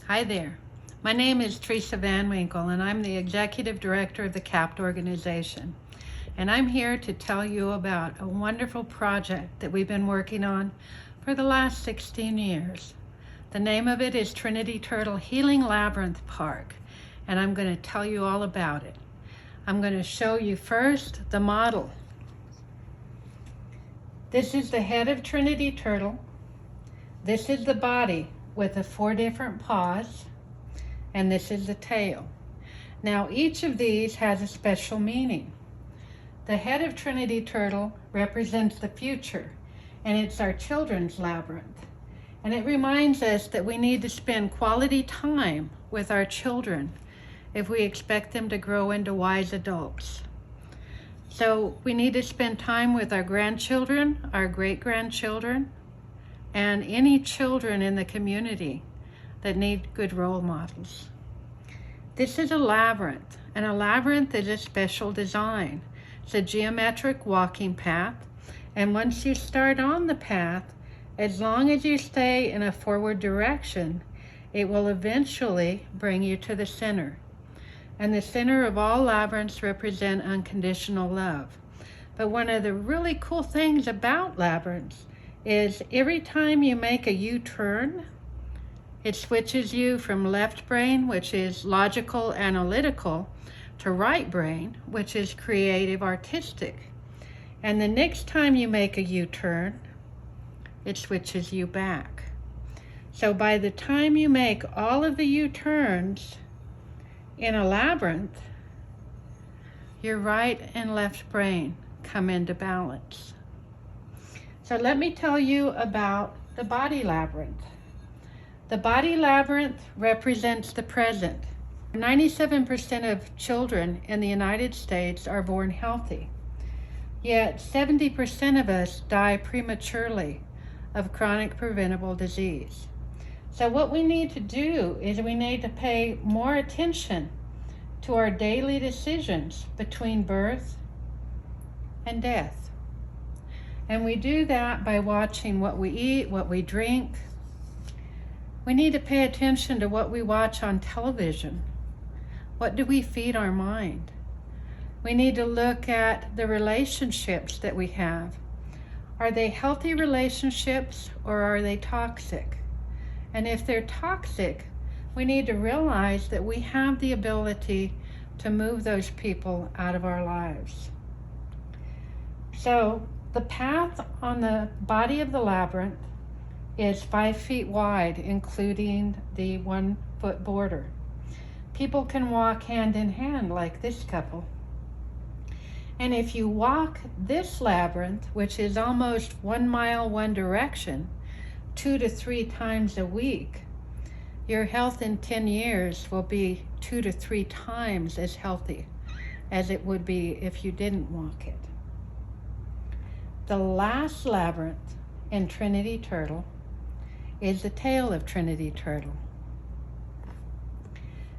Hi there. My name is Teresa Van Winkle, and I'm the Executive Director of the CAPT organization. And I'm here to tell you about a wonderful project that we've been working on for the last 16 years. The name of it is Trinity Turtle Healing Labyrinth Park, and I'm going to tell you all about it. I'm going to show you first the model. This is the head of Trinity Turtle. This is the body with the 4 different paws, and this is the tail. Now each of these has a special meaning. The head of Trinity Turtle represents the future, and it's our children's labyrinth. And it reminds us that we need to spend quality time with our children if we expect them to grow into wise adults. So we need to spend time with our grandchildren, our great-grandchildren, and any children in the community that need good role models. This is a labyrinth, and a labyrinth is a special design. It's a geometric walking path, and once you start on the path, as long as you stay in a forward direction, it will eventually bring you to the center. And the center of all labyrinths represent unconditional love. But one of the really cool things about labyrinths is every time you make a U-turn, it switches you from left brain, which is logical, analytical, to right brain, which is creative, artistic. And the next time you make a U-turn, it switches you back. So by the time you make all of the U-turns in a labyrinth, your right and left brain come into balance. So let me tell you about the body labyrinth. The body labyrinth represents the present. 97% of children in the United States are born healthy, yet 70% of us die prematurely of chronic preventable disease. So what we need to do is we need to pay more attention to our daily decisions between birth and death. And we do that by watching what we eat, what we drink. We need to pay attention to what we watch on television. What do we feed our mind? We need to look at the relationships that we have. Are they healthy relationships or are they toxic? And if they're toxic, we need to realize that we have the ability to move those people out of our lives. So the path on the body of the labyrinth is 5 feet wide, including the 1-foot border. People can walk hand in hand like this couple. And if you walk this labyrinth, which is almost 1 mile one direction, 2 to 3 times a week, your health in 10 years will be 2 to 3 times as healthy as it would be if you didn't walk it. The last labyrinth in Trinity Turtle is the tail of Trinity Turtle.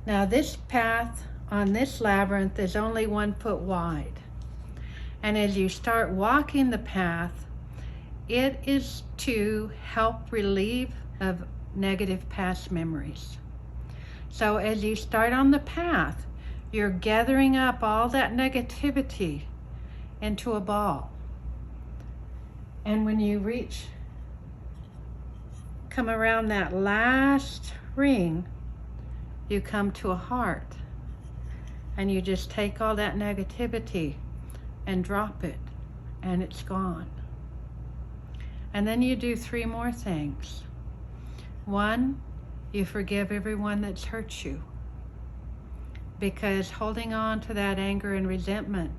Now this path on this labyrinth is only 1 foot wide. And as you start walking the path, it is to help relieve of negative past memories. So as you start on the path, you're gathering up all that negativity into a ball. And when you come around that last ring, you come to a heart. And you just take all that negativity and drop it, and it's gone. And then you do 3 more things. 1, you forgive everyone that's hurt you, because holding on to that anger and resentment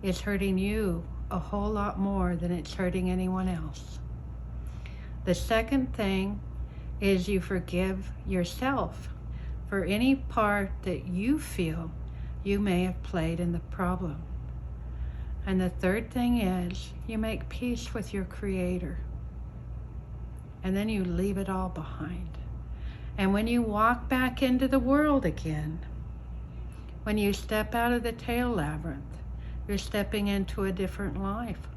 is hurting you a whole lot more than it's hurting anyone else. The second thing is you forgive yourself for any part that you feel you may have played in the problem. And the third thing is you make peace with your Creator. And then you leave it all behind. And when you walk back into the world again, when you step out of the tail labyrinth, you're stepping into a different life.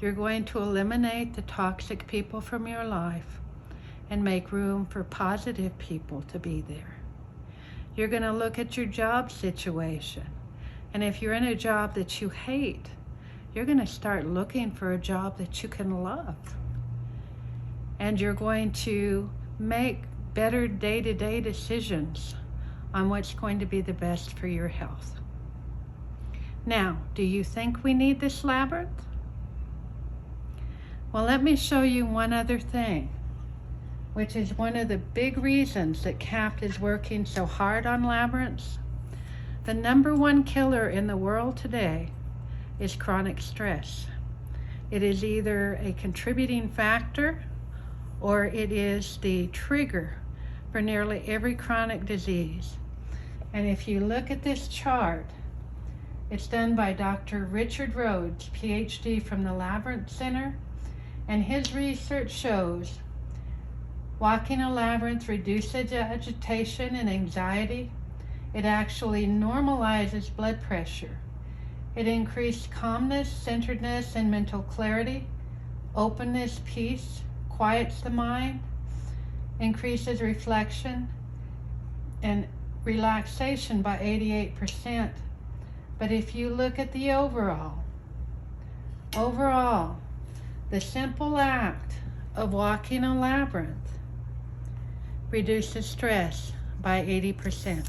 You're going to eliminate the toxic people from your life, and make room for positive people to be there. You're going to look at your job situation. And if you're in a job that you hate, you're going to start looking for a job that you can love. And you're going to make better day-to-day decisions on what's going to be the best for your health. Now, do you think we need this labyrinth? Well, let me show you one other thing, which is one of the big reasons that CAPT is working so hard on labyrinths. The #1 killer in the world today is chronic stress. It is either a contributing factor or it is the trigger for nearly every chronic disease. And if you look at this chart, it's done by Dr. Richard Rhodes, PhD from the Labyrinth Center, and his research shows walking a labyrinth reduces agitation and anxiety. It actually normalizes blood pressure. It increased calmness, centeredness, and mental clarity, openness, peace, quiets the mind, increases reflection, and relaxation by 88%. But if you look at the overall, the simple act of walking a labyrinth reduces stress by 80%.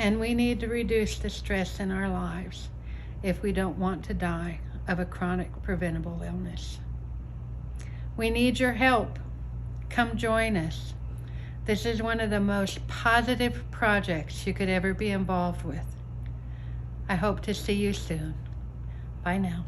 And we need to reduce the stress in our lives if we don't want to die of a chronic preventable illness. We need your help. Come join us. This is one of the most positive projects you could ever be involved with. I hope to see you soon. Bye now.